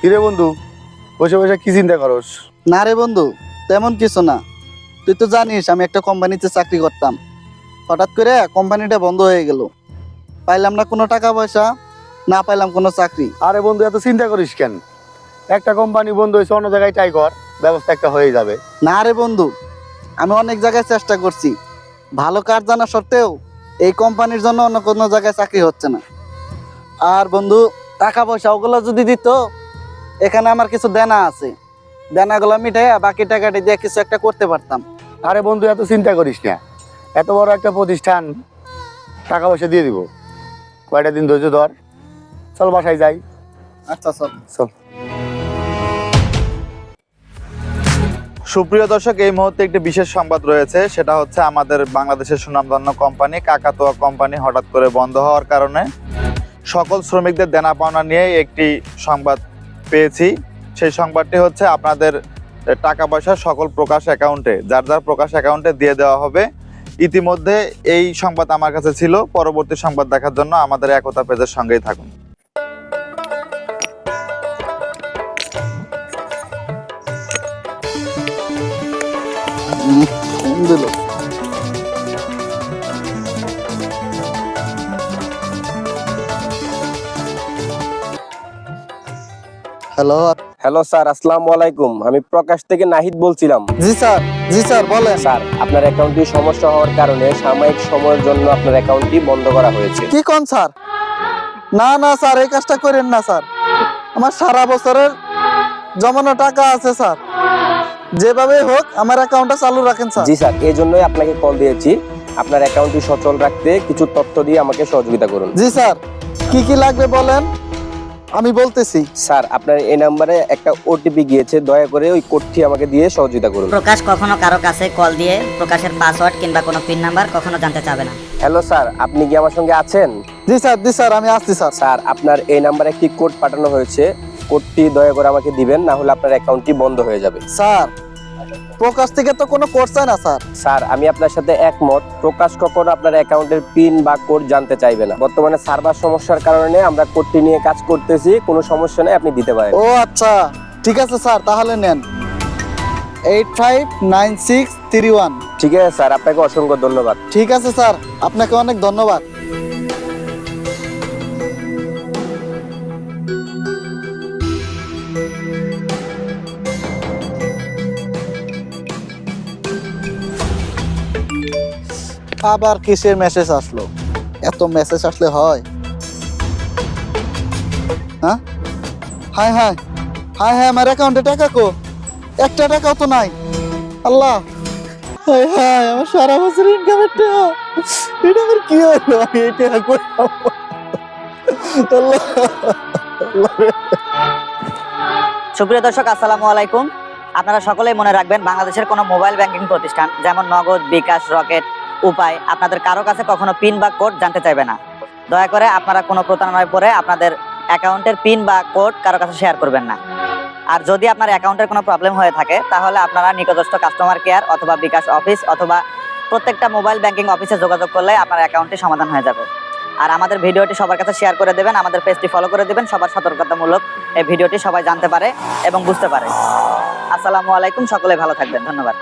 কিরে বন্ধু, বসে বসে কি চিন্তা করস? না রে বন্ধু, তেমন কিছু না। তুই তো জানিস আমি একটা কোম্পানিতে চাকরি করতাম। হঠাৎ করে কোম্পানিটা বন্ধ হয়ে গেল। পাইলাম না কোনো টাকা পয়সা, না পাইলাম কোনো চাকরি। আরে বন্ধু, এত চিন্তা করিস কেন? একটা কোম্পানি বন্ধ হয়েছে, অন্য জায়গায় ট্রাই কর, ব্যবস্থা একটা হয়ে যাবে। না রে বন্ধু, আমি অনেক জায়গায় চেষ্টা করছি, ভালো কাজ জানা সত্ত্বেও এই কোম্পানির জন্য অন্য কোনো জায়গায় চাকরি হচ্ছে না। আর বন্ধু, টাকা পয়সা ওগুলো যদি দিত, এখানে আমার কিছু দেনা আছে, দেনাগুলো মিটাইয়া বাকি টাকাটি দিয়ে কিছু একটা করতে পারতাম। আরে বন্ধু, এত চিন্তা করিস না। এত বড় একটা প্রতিষ্ঠান, টাকা পয়সা দিয়ে দিব। কয়টা দিন ধৈর্য ধর, চল বাসায় যাই। আচ্ছা চল। চল। সুপ্রিয় দর্শক, এই মুহূর্তে একটি বিশেষ সংবাদ রয়েছে। সেটা হচ্ছে আমাদের বাংলাদেশের সুনামধন্য কোম্পানি কাকাতুয়া কোম্পানি হঠাৎ করে বন্ধ হওয়ার কারণে সকল শ্রমিকদের দেনা পাওনা নিয়ে একটি সংবাদ পেয়েছি। সেই সংবাদটি হচ্ছে আপনাদের টাকা পয়সা সকল প্রকাশ অ্যাকাউন্টে, যার যার প্রকাশ অ্যাকাউন্টে দিয়ে দেওয়া হবে। ইতিমধ্যে এই সংবাদ আমার কাছে ছিল। পরবর্তী সংবাদ দেখার জন্য আমাদের একতা পেজের সঙ্গেই থাকুন। ফোন দিল। হ্যালো। হ্যালো স্যার, আসসালামু আলাইকুম। আমি প্রকাশ থেকে নাহিদ বলছিলাম। জি স্যার, জি স্যার বলেন। স্যার, আপনার অ্যাকাউন্টটি সমস্যা হওয়ার কারণে সাময়িক সময়ের জন্য আপনার অ্যাকাউন্টটি বন্ধ করা হয়েছে। কি কোন স্যার? না না স্যার, এই কাজটা করেন না স্যার। আমার সারা বছরের জমানো টাকা আছে স্যার, যেভাবে হোক আমার অ্যাকাউন্টটা চালু রাখেন স্যার। জি স্যার, এই জন্যই আপনাকে কল দিয়েছি। আপনার অ্যাকাউন্টটি সচল রাখতে কিছু তথ্য দিয়ে আমাকে সহযোগিতা করুন। জি স্যার, কি কি লাগবে বলেন, আমি বলতেছি। স্যার, আপনার এই নাম্বারে একটা ওটিপি গিয়েছে, দয়া করে ওই কোডটি আমাকে দিয়ে সহযোগিতা করুন। প্রকাশ কখনো কারো কাছে কল দিয়ে প্রকাশের পাসওয়ার্ড কিংবা কোনো পিন নাম্বার কখনো জানতে চাবে না। হ্যালো স্যার, আপনি কি আমার সঙ্গে আছেন? জি স্যার, জি স্যার, আমি আসছি স্যার। স্যার, আপনার এই নাম্বারে একটি কোড পাঠানো হয়েছে। কোডটি দয়া করে আমাকে দিবেন, না হলে আপনার অ্যাকাউন্টটি বন্ধ হয়ে যাবে। স্যার, প্রকাশ থেকে তো কোনো কোড চাই না স্যার। স্যার, আমি আপনার সাথে একমত। প্রকাশ কখনো আপনার অ্যাকাউন্টের পিন বা কোড জানতে চাইবে না। বর্তমানে সার্ভার সমস্যার কারণে আমরা কোডটি নিয়ে কাজ করতেছি। কোনো সমস্যা নেই, আপনি দিতে পারেন। ও আচ্ছা, ঠিক আছে স্যার, তাহলে নেন 859631। ঠিক আছে স্যার, আপনাকে অসংখ্য ধন্যবাদ। ঠিক আছে স্যার, আপনাকে অনেক ধন্যবাদ। আবার কিসের মেসেজ আসলো? এত মেসেজ আসলে হয়? হ্যাঁ, হায় হায় হায় হায়, আমার অ্যাকাউন্টে টাকা কো? একটা টাকাও তো নাই। আল্লাহ, হায় হায়, আমার সারা বছর ইনকামের টাকা, এটা আমার কি হলো? আমি এই টাকা কই পাবো? আল্লাহ, আল্লাহ রে। সুপ্রিয় দর্শক, আসসালামু আলাইকুম। আপনারা সকলেই মনে রাখবেন, বাংলাদেশের কোনো মোবাইল ব্যাংকিং প্রতিষ্ঠান যেমন নগদ, বিকাশ, রকেট, উপায় আপনাদের কারো কাছে কখনো পিন বা কোড জানতে চাইবে না। দয়া করে আপনারা কোনো প্রতারণায় পড়ে আপনাদের অ্যাকাউন্টের পিন বা কোড কারো কাছে শেয়ার করবেন না। আর যদি আপনার অ্যাকাউন্টের কোনো প্রবলেম হয়ে থাকে, তাহলে আপনারা নিকটস্থ কাস্টমার কেয়ার অথবা বিকাশ অফিস অথবা প্রত্যেকটা মোবাইল ব্যাংকিং অফিসে যোগাযোগ করলে আপনার অ্যাকাউন্টটি সমাধান হয়ে যাবে। আর আমাদের ভিডিওটি সবার কাছে শেয়ার করে দেবেন, আমাদের পেজটি ফলো করে দেবেন, সবার সতর্কতামূলক এই ভিডিওটি সবাই জানতে পারে এবং বুঝতে পারে। আসসালামু আলাইকুম, সকলে ভালো থাকবেন, ধন্যবাদ।